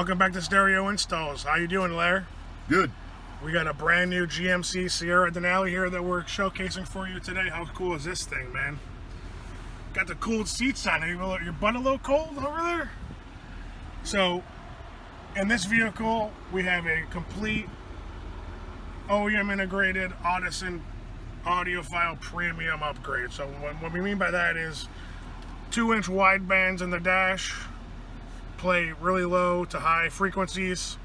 Welcome back to Stereo Installs. How you doing, Lair? Good. We got a brand new GMC Denali here that we're showcasing for you today. How cool is this thing, man? Got the cooled seats on it. Your butt a little cold over there? So, in this vehicle, we have a complete OEM integrated Audison audiophile premium upgrade. So what we mean by that is 2-inch wide bands in the dash, play really low to high frequencies,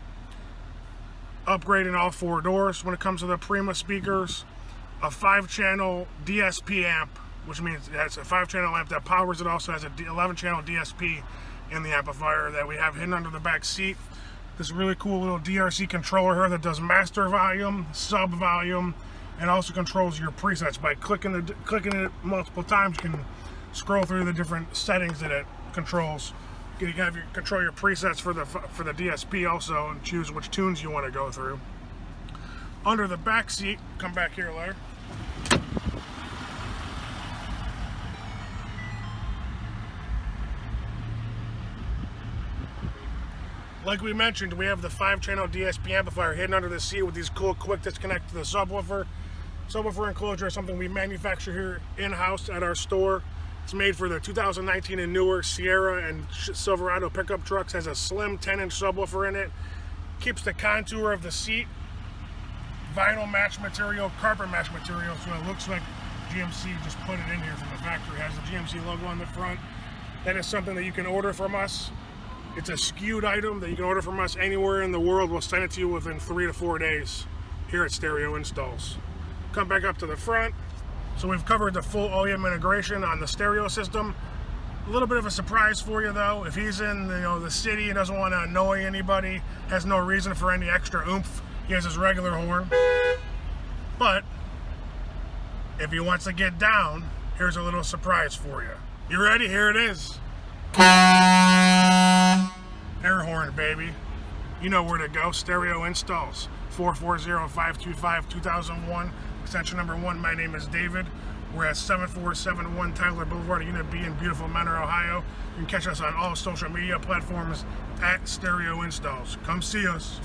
upgrading all 4 doors when it comes to the Prima speakers, a 5-channel DSP amp, which means that's a 5-channel amp that powers it. Also has a 11-channel DSP in the amplifier that we have hidden under the back seat. This really cool little DRC controller here that does master volume, sub volume, and also controls your presets. By clicking it multiple times, you can scroll through the different settings that it controls. You can control your presets for the DSP also, and choose which tunes you want to go through. Under the back seat, come back here, Lair. Like we mentioned, we have the 5-channel DSP amplifier hidden under the seat with these cool quick disconnect to the subwoofer. Subwoofer enclosure is something we manufacture here in-house at our store. It's made for the 2019 and newer Sierra and Silverado pickup trucks. Has a slim 10-inch subwoofer in it. Keeps the contour of the seat vinyl match material, carpet match material, so it looks like GMC just put it in here from the factory. It has the GMC logo on the front. That is something that you can order from us. It's a skewed item that you can order from us anywhere in the world. We'll send it to you within 3 to 4 days here at Stereo Installs. Come back up to the front. So we've covered the full OEM integration on the stereo system. A little bit of a surprise for you though. If he's in the city and doesn't want to annoy anybody, has no reason for any extra oomph, he has his regular horn. But if he wants to get down, here's a little surprise for you. You ready? Here it is. Air horn, baby. You know where to go. Stereo Installs. 440-525-2001. Extension number 1. My name is David. We're at 7471 Tyler Boulevard, Unit B in beautiful Mentor, Ohio. You can catch us on all social media platforms at Stereo Installs. Come see us.